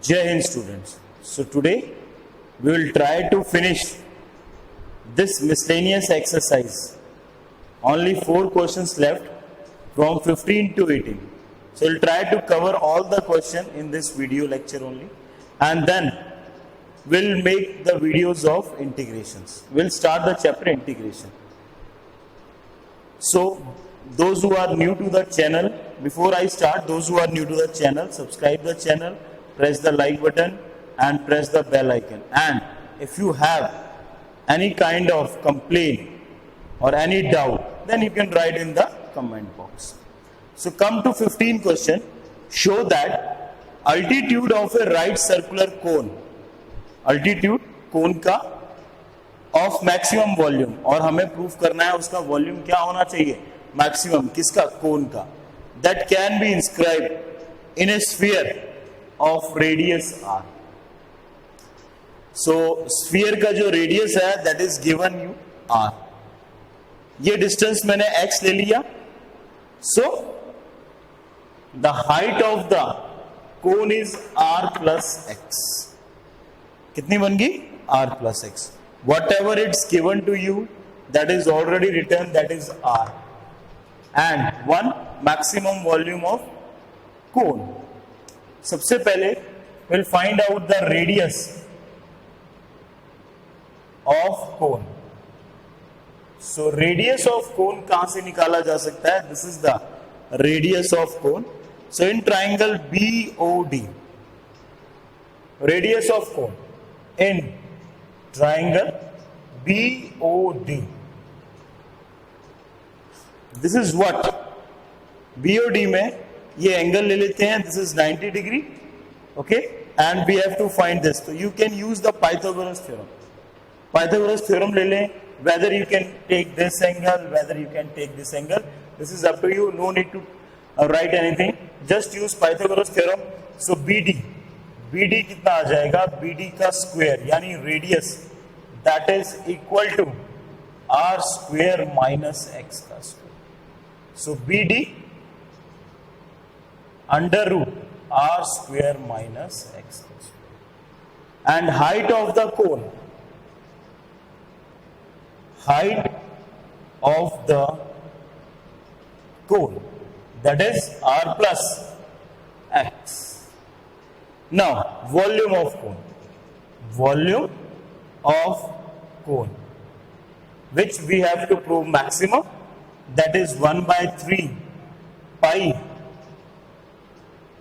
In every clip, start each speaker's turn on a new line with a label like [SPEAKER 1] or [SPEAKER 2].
[SPEAKER 1] Jai Hind students. So today we will try to finish this miscellaneous exercise. Only 4 questions left from 15 to 18. So we'll try to cover all the question in this video lecture only, and then we'll make the videos of integrations. We'll start the chapter integration. So those who are new to the channel, before I start, those who are new to the channel, subscribe the channel, press the like button and press the bell icon. And if you have any kind of complaint or any doubt, then you can write in the comment box. So come to 15 question. Show that altitude of a right circular cone, altitude कोन का of maximum volume, और हमें proof करना है उसका volume क्या होना चाहिए, maximum किसका, कोन का, that can be inscribe in a sphere of radius R. So sphere का जो रेडियस है that is given you R. ये डिस्टेंस मैंने x ले लिया. So the height of the cone is r plus x. कितनी बन गई, r plus x. Whatever it's given to you, that is already written, that is r. And one maximum volume of cone. सबसे पहले we'll find out the radius of cone. So radius of cone कहां से निकाला जा सकता है? This is the radius of cone. So in triangle BOD, radius of cone in triangle BOD, this is what, BOD में ये angle ले लेते हैं, this is 90 degree, okay, and we have to find this. So you can use the Pythagoras theorem. Pythagoras theorem ले लें, whether you can take this angle, whether you can take this angle, this is up to you. No need to write anything, just use Pythagoras theorem. So BD कितना आ जाएगा, BD का square यानी radius, that is equal to r square minus x का square. So BD under root r square minus x का square. And height of the cone, height of the cone, that is r plus x. Now volume of cone, volume of cone, which we have to prove maximum, that is 1 by 3 pi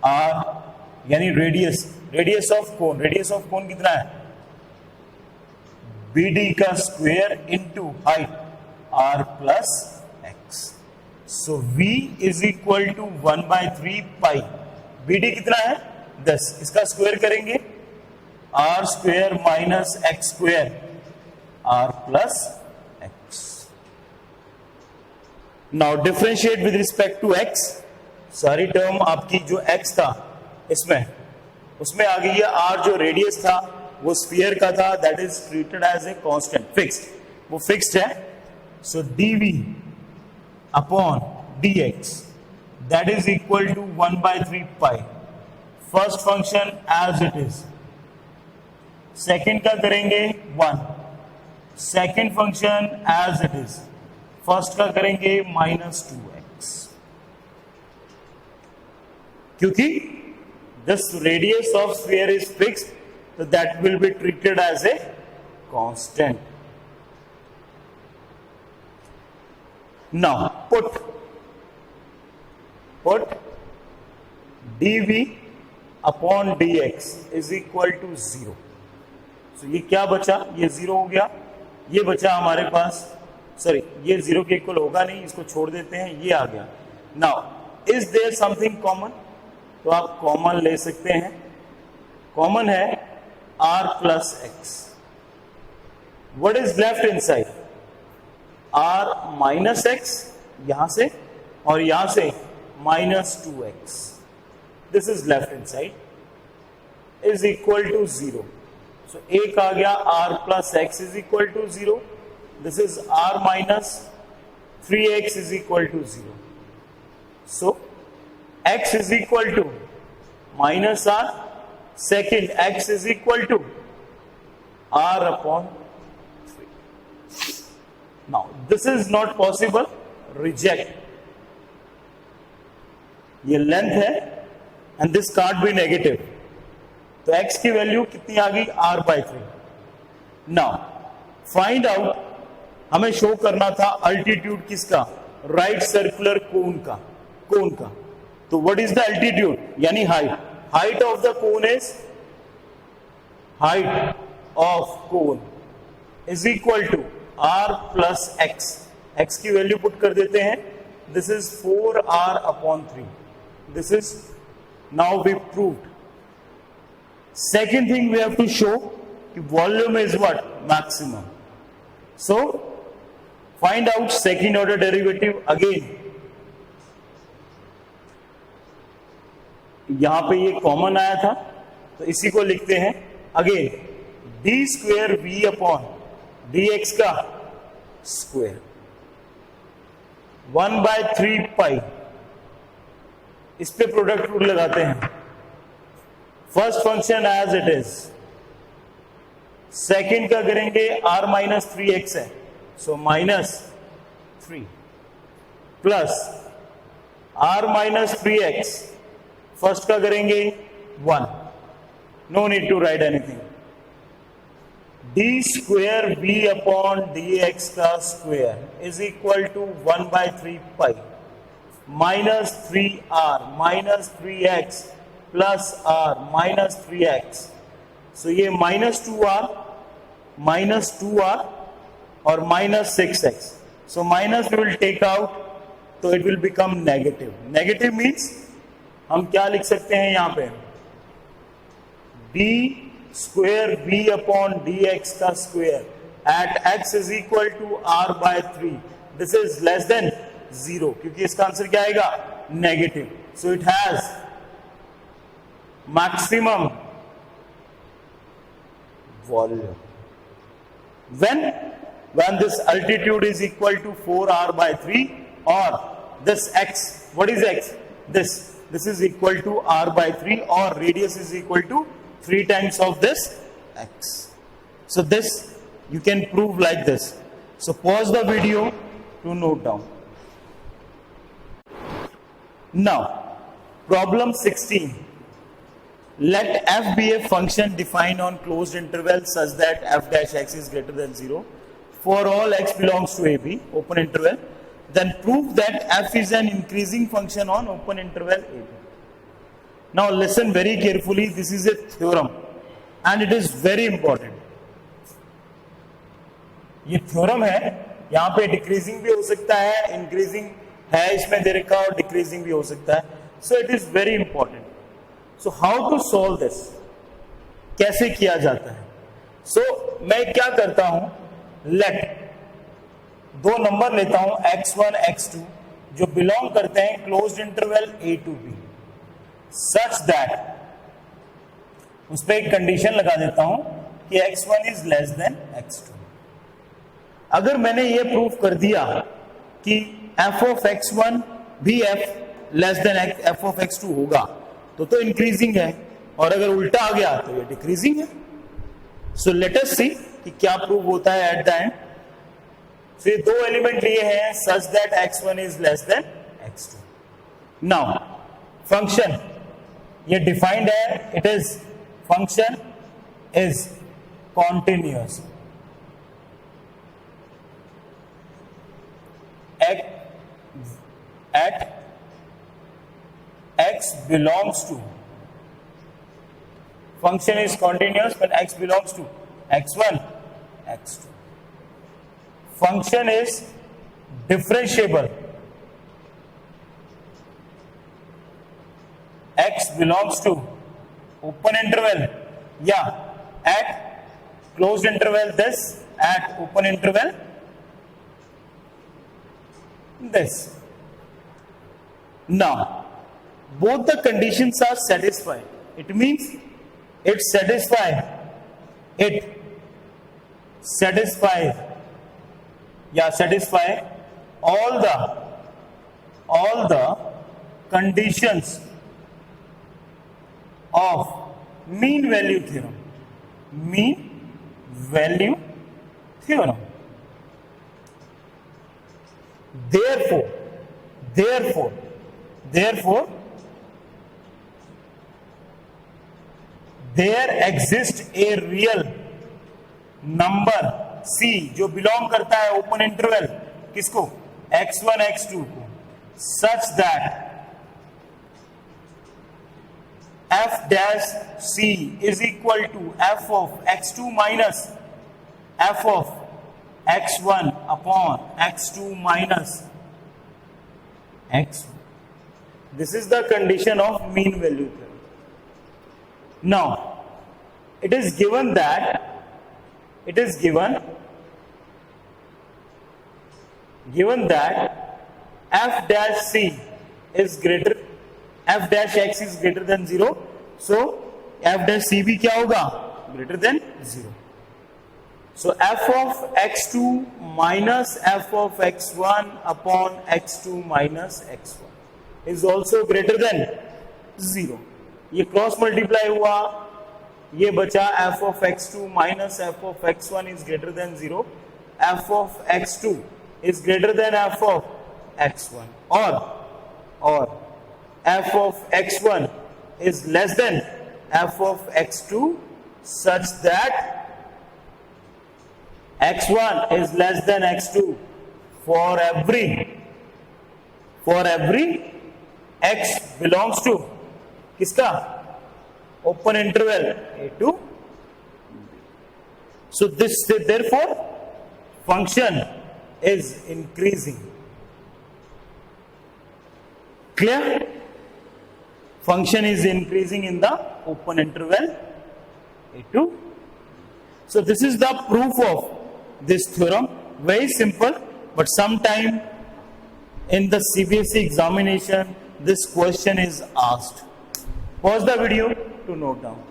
[SPEAKER 1] r, यानी radius of cone कितना है, BD का square into height r plus x. So V is equal to 1 by 3 pi. BD कितना है, 10. इसका square करेंगे, r square minus x square r plus x. Now differentiate with respect to x. सारी term आपकी जो x था इसमें, उसमें आ गई है r. जो रेडियस था वो स्फीयर का था, that is treated as a constant, fixed, वो फिक्स्ड है. So dv upon dx that is equal to 1 by 3 pi. First function as it is, second का करेंगे 1, second function as it is, first का करेंगे minus 2x. क्योंकि this radius of sphere is fixed, so that will be treated as a constant. Now put dv upon dx is equal to 0. So ये क्या बचा, ये 0 हो गया. ये बचा हमारे पास, सॉरी ये 0 के इक्वल होगा नहीं, इसको छोड़ देते हैं, ये आ गया. Now is there something common? तो आप कॉमन ले सकते हैं. कॉमन है r plus x. What is left inside? r minus x यहां से, और यहां से minus 2x. This is left inside is equal to 0. So एक आ गया, r plus x is equal to 0. This is r minus 3x is equal to 0. So x is equal to minus r, Second, x is equal to r upon 3. Now, this is not possible. Reject. ये length है and this can't be negative. तो x की value कितनी आ गई? r/3. Now find out, हमें show करना था अल्टीट्यूड किसका? राइट सर्कुलर कोन का. तो व्हाट इज द अल्टीट्यूड? यानी height of the cone is height of cone is equal to r plus x. x की वैल्यू पुट कर देते हैं. This is 4r upon 3. This is now we proved. Second thing we have to show volume is what? Maximum. So find out second order derivative again. यहां पे ये common आया था तो इसी को लिखते हैं again. d square v upon dx का स्क्वेयर 1/3 पाई. इस पे प्रोडक्ट रूल लगाते हैं. First function as it is. Second का करेंगे r-3x है, सो -3 प्लस r-3x. फर्स्ट का करेंगे 1. No need to write anything. d square v upon dx का square is equal to 1/3 pi minus 3r minus 3x plus r minus 3x. So ये minus 2r और minus 6x. So minus we will take out, so it will become negative. Negative means हम क्या लिख सकते हैं यहाँ पे? d square v upon dx का square at x is equal to r/3. This is less than 0 क्योंकि इसका आंसर क्या आएगा? Negative. So it has maximum volume when this altitude is equal to 4r/3 or this x. What is x? This is equal to r/3 or radius is equal to 3 times of this x. So this you can prove like this. So pause the video to note down. Now, problem 16. Let f be a function defined on closed interval such that f dash x is greater than 0 for all x belongs to ab, open interval. Then prove that f is an increasing function on open interval ab. Now listen very carefully. This is a theorem and it is very important. ये theorem है. यहाँ पे decreasing भी हो सकता है, increasing है इसमें दे रखा और डिक्रीजिंग भी हो सकता है. So it is very important. So how to solve this? कैसे किया जाता है? सो मैं क्या करता हूं, लेट दो नंबर लेता हूं x1 x2 जो बिलोंग करते हैं closed interval a to b such that उस पर एक कंडीशन लगा देता हूं कि x1 is less than x2. अगर मैंने ये प्रूव कर दिया कि f of x1 भी f less than f of x2 होगा तो इंक्रीजिंग है, और अगर उल्टा आ गया तो ये डिक्रीजिंग है. सो लेट अस सी कि क्या प्रूव होता है एट द एंड. सो ये दो एलिमेंट लिए हैं such that x1 is less than x2. Now function ये डिफाइंड है. It is function is continuous at x belongs to, function is continuous when x belongs to x1 x2. Function is differentiable x belongs to open interval at closed interval this, at open interval this. Now both the conditions are satisfied. It means it satisfies all the conditions of mean value theorem, mean value theorem. therefore there exists a real number c जो belong करता है open interval किसको, x1 x2 को, such that f dash c is equal to f of x2 minus f of x1 upon x2 minus x1. This is the condition of mean value theorem. Now it is given that f dash c is greater, f dash x is greater than 0, so f dash c भी क्या होगा, greater than 0. So f of x2 minus f of x1 upon x2 minus x1 is also greater than 0. ये cross multiply हुआ, ये बचा f of x2 minus f of x1 is greater than 0, f of x2 is greater than f of x1, or f of x1 is less than f of x2 such that x1 is less than x2 for every x belongs to किसका, open interval a to b. So therefore function is increasing. Clear? Function is increasing in the open interval a to b. So this is the proof of this theorem. Very simple, but sometime in the CBSE examination this question is asked. Pause the video to note down.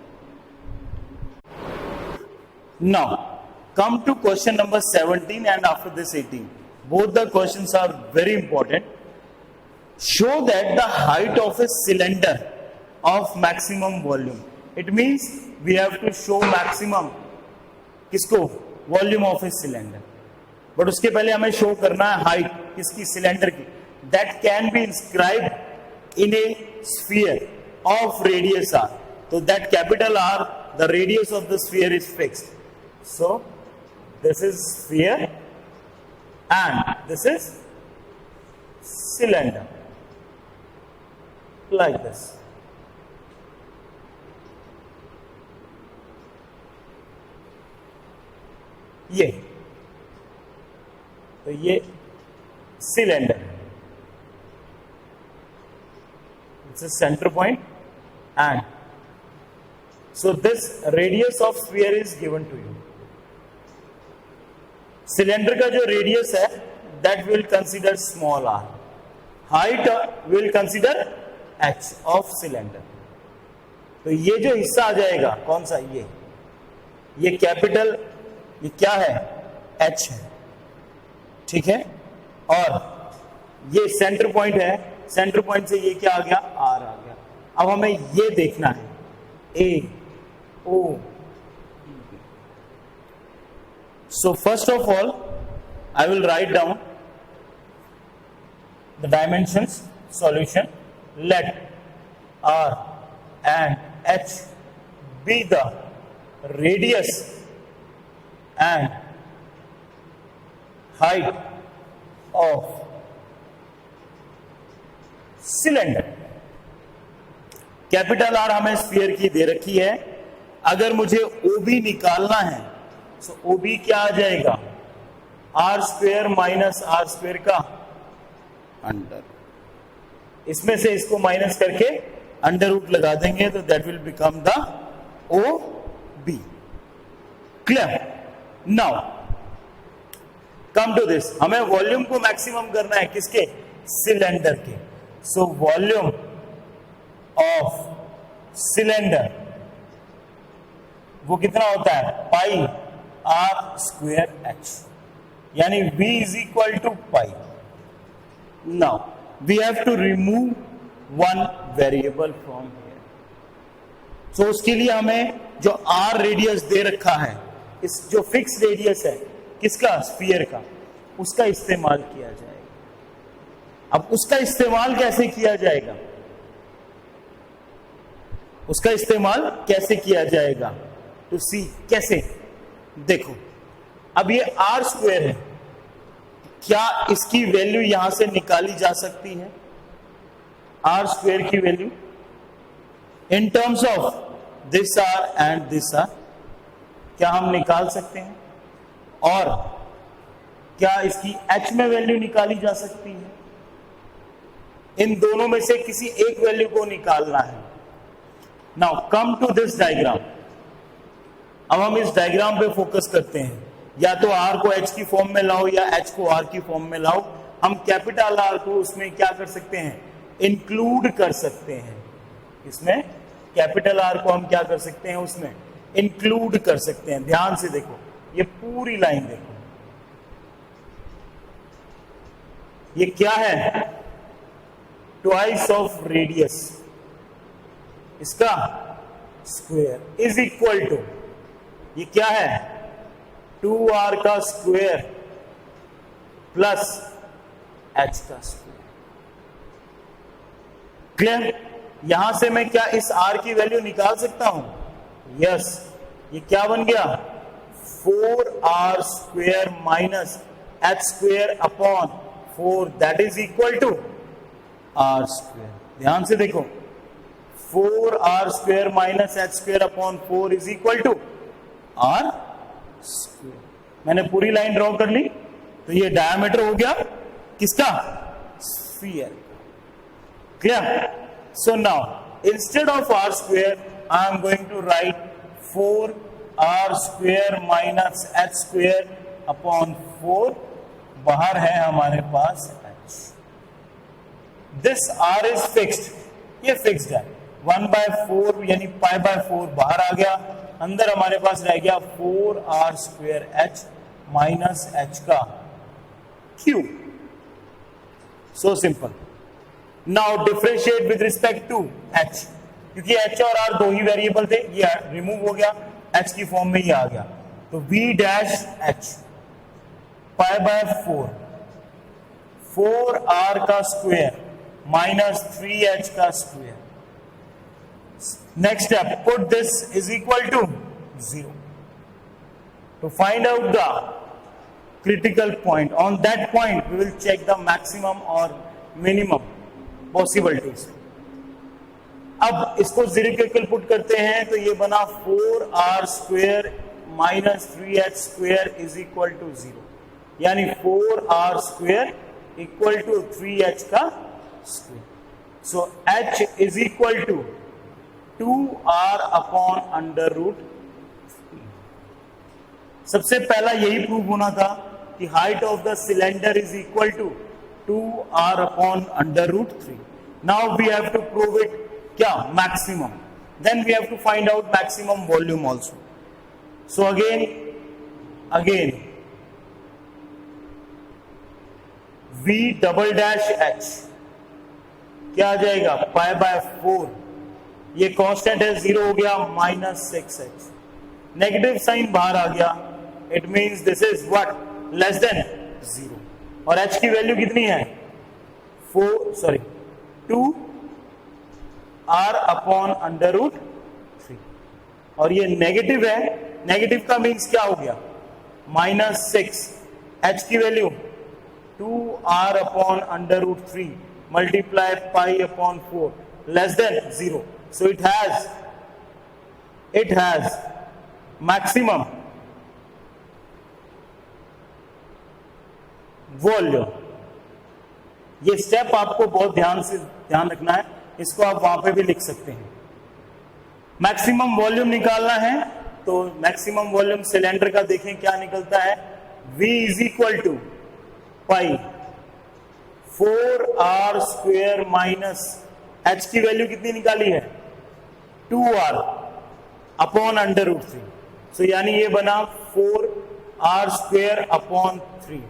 [SPEAKER 1] Now come to question number 17 and after this 18. Both the questions are very important. Show that the height of a cylinder of maximum volume. It means we have to show maximum किसको, volume of a cylinder, but उसके पहले हमें show करना है height किसकी, cylinder की, that can be inscribe in a sphere of radius R. तो that capital R, the radius of the sphere is fixed. So this is sphere and this is cylinder, like this. ये तो ये cylinder, it's a centre point and so this radius of sphere is given to you. Cylinder का जो radius है that will consider small R, height will consider H of cylinder. तो ये जो हिस्सा आ जाएगा कौन सा, ये कैपिटल, ये क्या है, h है, ठीक है, और ये सेंटर पॉइंट है, सेंटर पॉइंट से ये क्या आ गया, r आ गया. अब हमें ये देखना है a o. So first of all I will write down the dimensions, solution. Let r and h be the radius and height of cylinder. Capital R हमें स्फीयर की दे रखी है. अगर मुझे OB निकालना है तो OB क्या आ जाएगा, R square minus R square का अंडर. इसमें से इसको माइनस करके अंडर रूट लगा देंगे तो that will become the OB. Clear? Now come to this, हमें वॉल्यूम को मैक्सिमम करना है किसके, सिलेंडर के. सो वॉल्यूम ऑफ सिलेंडर वो कितना होता है, पाई आर स्क्वेयर एच, यानी V is equal to pi. Now we have to remove one variable from here. तो उसके लिए हमें जो आर रेडियस दे रखा है, इस जो फिक्स रेडियस है किसका, स्फीयर का, उसका इस्तेमाल किया जाएगा। अब उसका इस्तेमाल कैसे किया जाएगा, उसका इस्तेमाल कैसे किया जाएगा, तो सी कैसे, देखो अब ये आर स्क्वायर है, क्या इसकी वैल्यू यहां से निकाली जा सकती है, आर स्क्वायर की value in terms of this R and this R, क्या हम निकाल सकते हैं, और क्या इसकी एच में वैल्यू निकाली जा सकती है, इन दोनों में से किसी एक वैल्यू को निकालना है। Now come to this diagram, अब हम इस डायग्राम पे फोकस करते हैं, या तो आर को एच की फॉर्म में लाओ या एच को आर की फॉर्म में लाओ, हम कैपिटल आर को उसमें क्या कर सकते हैं, इंक्लूड कर सकते हैं, इसमें कैपिटल आर को हम क्या कर सकते हैं, उसमें इंक्लूड कर सकते हैं। ध्यान से देखो, ये पूरी लाइन देखो, ये क्या है, ट्वाइस ऑफ रेडियस, इसका स्क्वायर इज इक्वल टू, ये क्या है, 2r का स्क्वायर प्लस h का स्क्वायर। क्लियर, यहां से मैं क्या इस r की वैल्यू निकाल सकता हूं, यस, ये क्या बन गया, 4r square minus h square upon 4, that is equal to r square. ध्यान से देखो, 4r square minus h square upon 4 is equal to r square. मैंने पूरी लाइन ड्रॉ कर ली, तो ये डायमीटर हो गया किसका, sphere. Clear, so now instead of r square I am going to write 4r square minus h square upon 4, बाहर है हमारे पास h, this r is fixed, ये फिक्स्ड है, 1/4 यानी π/4 बाहर आ गया, अंदर हमारे पास रह गया 4r square h minus h का cube. So simple. Now differentiate with respect to h, क्योंकि h और r दो ही वेरिएबल थे, ये रिमूव हो गया, h की फॉर्म में ये आ गया, तो v डैश h π/4, 4r का स्क्वायर माइनस 3h का square. Next step, put this is equal to 0. To find out the critical point, on that point we will check the maximum or minimum possibilities. अब इसको 0 के equal put करते हैं, तो ये बना 4r square minus 3h square is equal to 0, यानी 4r square equal to 3h का square. So h is equal to 2r upon under root. सबसे पहला यही प्रूव होना था कि height of the cylinder is equal to 2r upon under root 3। Now we have to prove it, क्या, maximum, then we have to find out maximum volume also. So again v double dash h क्या आ जाएगा, π/4, ये constant है, 0 हो गया, minus 6h, negative sign बाहर आ गया, it means this is what, less than 0, और h की वैल्यू कितनी है, 2r अपॉन अंडर रूट 3, और ये नेगेटिव है, नेगेटिव का मींस क्या हो गया, माइनस 6, h की value 2r upon under root 3 multiply pi upon 4 less than 0. So it has maximum volume. ये स्टेप आपको बहुत ध्यान रखना है, इसको आप वहां पे भी लिख सकते हैं। मैक्सिमम वॉल्यूम निकालना है, तो मैक्सिमम वॉल्यूम सिलेंडर का देखें क्या निकलता है, V is equal to pi 4r square minus h की वैल्यू कितनी निकाली है, 2r अपॉन अंडर रूट 3। सो यानी ये बना 4r स्क्वायर अपॉन 3,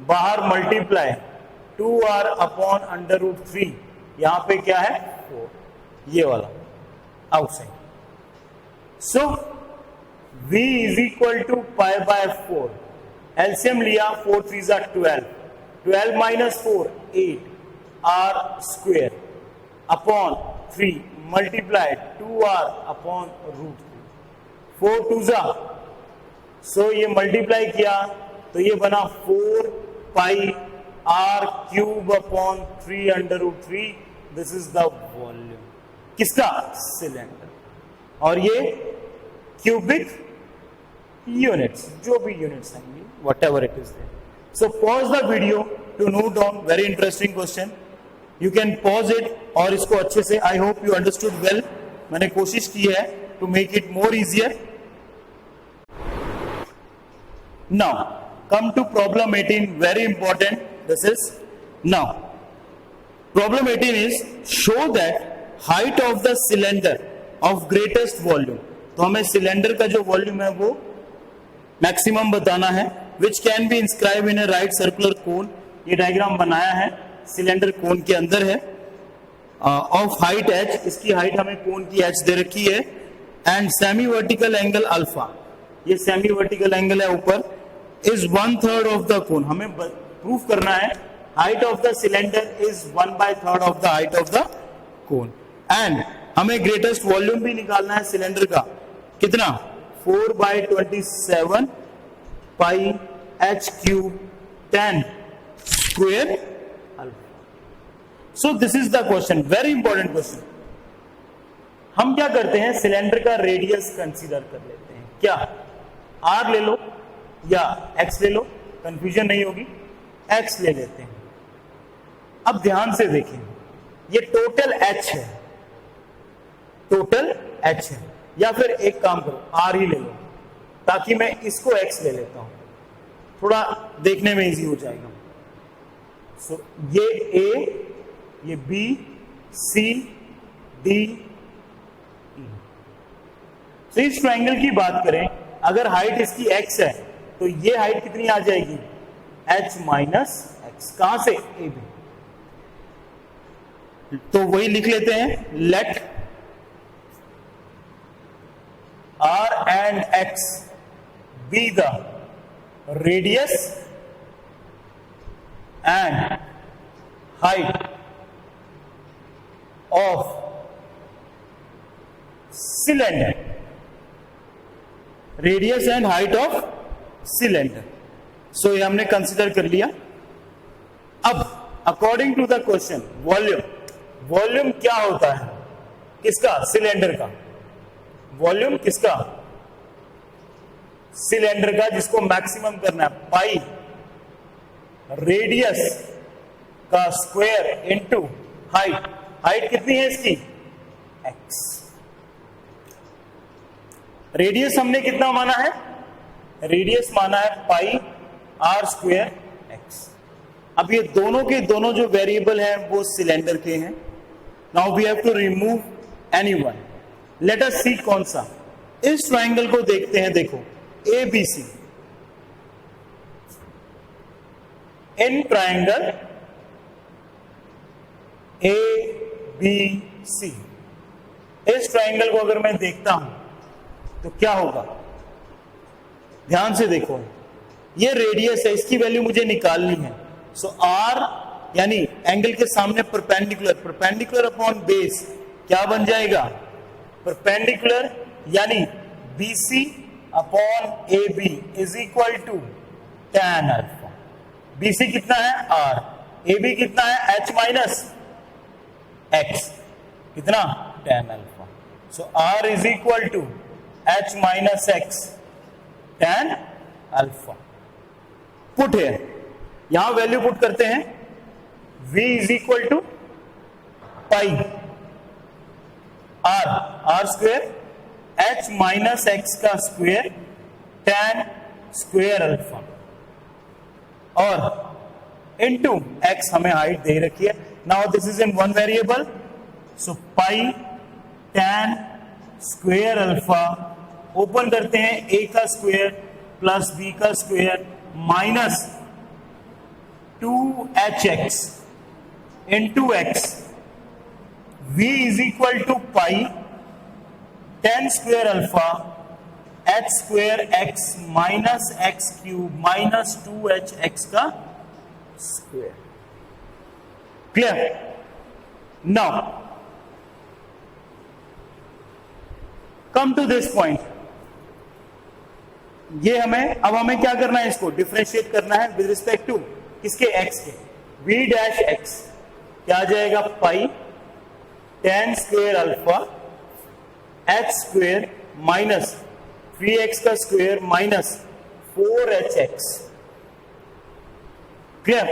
[SPEAKER 1] बाहर multiply 2r upon under root 3, यहां पे क्या है 4, ये वाला outside. So v is equal to pi by 4, LCM लिया 4 3 जा 12, 12 minus 4 8 r square upon 3 multiplied 2r upon root 4 2 जा, सो ये मल्टीप्लाई किया तो ये बना 4 pi r cube upon 3 under root 3, this is the volume किसका, सिलेंडर, और ये क्यूबिक यूनिट्स, जो भी यूनिट्स आएंगे whatever it is there. So pause the video to note down very interesting question. You can pause it और इसको अच्छे से, I hope you understood well. मैंने कोशिश की है to make it more easier. Now come to problem 18, very important. This is now problem 18 is show that height of the cylinder of greatest volume. तो हमें सिलेंडर का जो volume है वो मैक्सिमम बताना है, which can be inscribed in a right circular cone. ये diagram बनाया है, सिलेंडर कोन के अंदर है, ऑफ हाइट h, इसकी हाइट हमें कोन की h दे रखी है, and semi vertical angle alpha, ये सेमी वर्टिकल एंगल है ऊपर, इज 1/3 ऑफ द कोन. हमें प्रूफ करना है height of the cylinder is 1/3 of the height of the cone, and हमें ग्रेटेस्ट वॉल्यूम भी निकालना है सिलेंडर का, कितना 4/27 pi h cube 10 square alpha. So this is the question, very important question. हम क्या करते हैं, सिलेंडर का रेडियस कंसीडर कर लेते हैं, क्या r ले लो या x ले लो, कंफ्यूजन नहीं होगी, x ले लेते हैं. अब ध्यान से देखें, ये टोटल h है, टोटल h है, या फिर एक काम करो r ही ले लो, ताकि मैं इसको x ले लेता हूं, थोड़ा देखने में इजी हो जाएगा. सो ये a, ये b, c, d, e. तो इस ट्रायंगल की बात करें, अगर हाइट इसकी x है तो ये हाइट कितनी आ जाएगी, h माइनस x. कहां से, a b. तो वही लिख लेते हैं, late r and x be the radius and height of cylinder, radius and height of cylinder. So ये हमने कंसिडर कर लिया. अब according to the question, volume, volume क्या होता है, किसका, सिलेंडर का. वॉल्यूम किसका, सिलेंडर का, जिसको मैक्सिमम करना है, पाई रेडियस का स्क्वायर इनटू हाइट. हाइट कितनी है इसकी, x. रेडियस हमने कितना माना है, रेडियस माना है पाई r स्क्वायर x. अब ये दोनों के दोनों जो वेरिएबल हैं वो सिलेंडर के हैं. Now we have to remove any one. Let us see कौन सा. इस ट्रायंगल को देखते हैं, देखो ABC, इन ट्रायंगल ABC, इस ट्रायंगल को अगर मैं देखता हूं तो क्या होगा, ध्यान से देखो, ये रेडियस है, इसकी वैल्यू मुझे निकालनी है. सो r यानी एंगल के सामने परपेंडिकुलर, परपेंडिकुलर अपॉन बेस क्या बन जाएगा, परपेंडिकुलर, यानी BC upon AB is equal to tan alpha. BC कितना है r, AB कितना है h माइनस x, कितना tan alpha. So r is equal to h minus x tan alpha. Put है, यहां वैल्यू पुट करते हैं, v is equal to pi r square h minus x का स्क्वेयर tan स्क्वेयर अल्फा, और into x हमें height दे रखी है. Now this is in one variable, so pi tan square alpha, open करते हैं, a का स्क्वेयर प्लस b का square minus 2hx into x, v is equal to pi 10 square alpha h square x minus x cube minus 2h x का square. Clear? Now come to this point. ये अब हमें क्या करना है, इसको differentiate करना है विद रिस्पेक्ट टू किसके, x के। v डैश x क्या आ जाएगा, pi 10 square alpha h square minus 3x का square minus 4hx। Clear?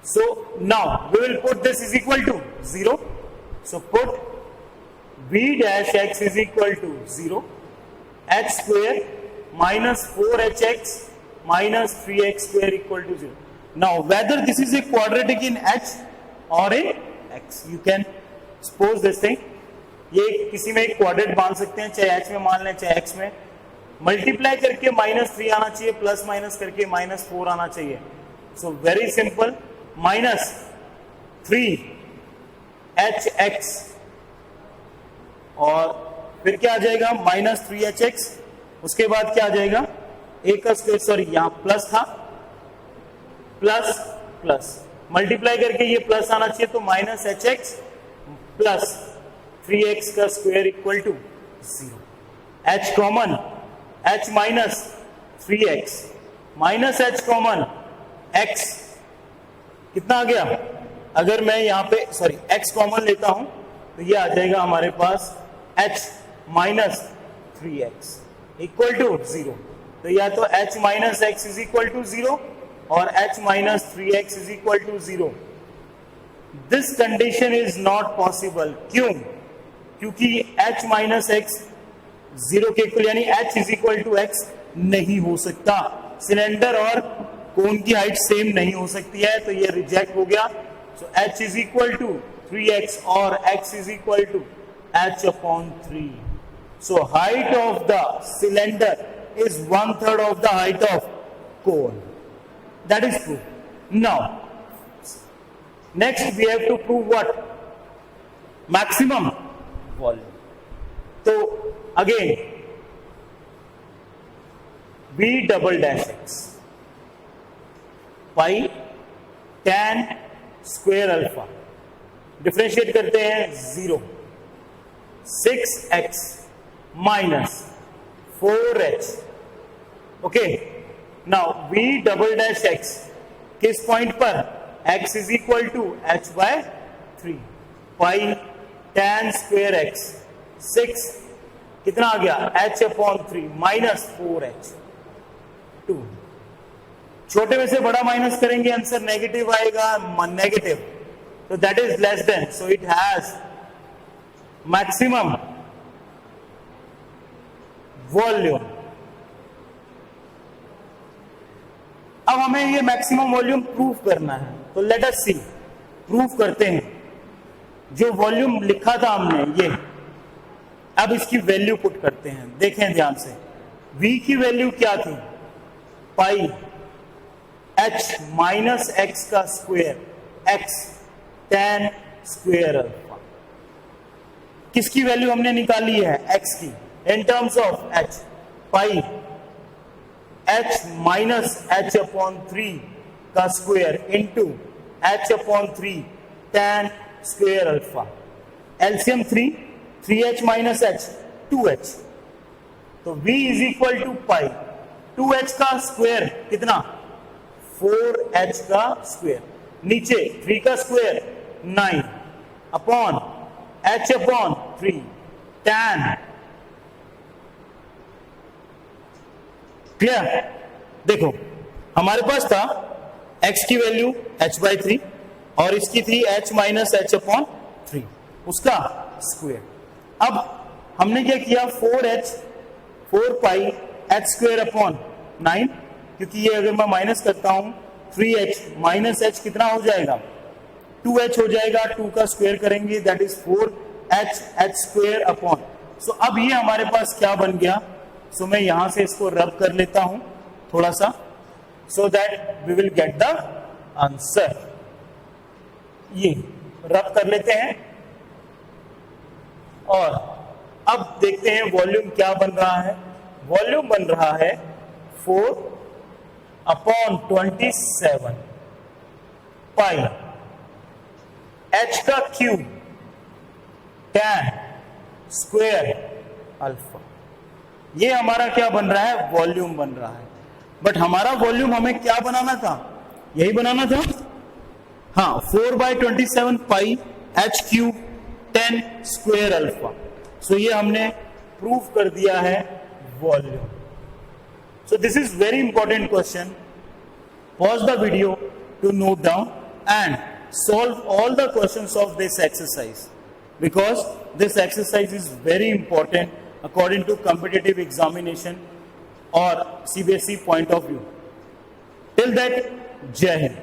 [SPEAKER 1] So now we will put this is equal to 0। So put v dash x is equal to 0, h square minus 4hx minus 3x square equal to 0. Now whether this is a quadratic in h or in x, you can suppose this thing, ये किसी में एक quadrat मान सकते हैं, चाहे h में मान लें चाहे x में। मल्टीप्लाई करके -3 आना चाहिए, प्लस माइनस करके -4 आना चाहिए। सो वेरी सिंपल, -3hx और फिर क्या आ जाएगा, -3hx। उसके बाद क्या आ जाएगा, a का स्क्वायर, सॉरी यहां प्लस था, प्लस प्लस मल्टीप्लाई करके ये प्लस आना चाहिए, तो -hx प्लस 3x का square equal to 0। h common, h minus 3x minus h common, x कितना आ गया, अगर मैं यहां पे सॉरी x कॉमन लेता हूं तो ये आ जाएगा हमारे पास h minus 3x equal to 0। तो या तो h minus x is equal to 0 और h minus 3x is equal to 0। This condition is not possible. क्यों? क्योंकि h माइनस x 0 के इक्वल यानी h is equal to x नहीं हो सकता। सिलेंडर और कोन की हाइट सेम नहीं हो सकती है, तो ये रिजेक्ट हो गया। So h is equal to 3x और x is equal to h upon 3. So height of the cylinder is 1/3 of the height of cone. That is true. Now, next we have to prove what? Maximum volume. So again, v double dash x pi tan square alpha differentiate करते हैं 0, 6x minus 4h। Okay, now v double dash x किस point पर, x is equal to h by 3 pi tan square x 6 कितना आ गया, h upon 3 minus 4h 2। छोटे में से बड़ा माइनस करेंगे आंसर नेगेटिव आएगा, negative, so that is less than, so it has maximum volume। अब हमें ये मैक्सिमम वॉल्यूम प्रूव करना है, तो लेट अस सी, प्रूव करते हैं। जो वॉल्यूम लिखा था हमने ये, अब इसकी वैल्यू पुट करते हैं। देखें ध्यान से, v की वैल्यू क्या थी, पाई h माइनस एक्स का square x tan square alpha. किसकी वैल्यू हमने निकाली है, x की, in terms of h, pi h minus h upon 3 का square into h upon 3 tan square alpha. LCM 3h minus h 2h, तो v is equal to pi 2h का square कितना, 4h का square, नीचे 3 का square 9 upon h upon 3 tan। Clear? देखो हमारे पास था x की वैल्यू h बाई 3 और इसकी थी h माइनस h अपॉन 3, उसका स्क्वायर। अब हमने क्या किया, 4 पाई h स्क्वायर अपॉन 9, क्योंकि ये अगर मैं माइनस करता हूं 3h माइनस h कितना हो जाएगा, 2h हो जाएगा, 2 का स्क्वायर करेंगे that is 4h h square upon. So अब ये हमारे पास क्या बन गया, सो मैं यहां से इसको रब कर लेता हूं थोड़ा सा, so that we will get the answer. ये रब कर लेते हैं और अब देखते हैं वॉल्यूम क्या बन रहा है। वॉल्यूम बन रहा है 4/27 पाई h का क्यूब tan स्क्वायर अल्फा। ये हमारा क्या बन रहा है, वॉल्यूम बन रहा है। बट हमारा वॉल्यूम हमें क्या बनाना था, यही बनाना था। हाँ, 4/27 pi h cube tan square alpha. So ये हमने प्रूव कर दिया है volume. So this is very important question. Pause the video to note down and solve all the questions of this exercise, because this exercise is very important according to competitive examination or CBSE point of view. Till that, Jai Hind.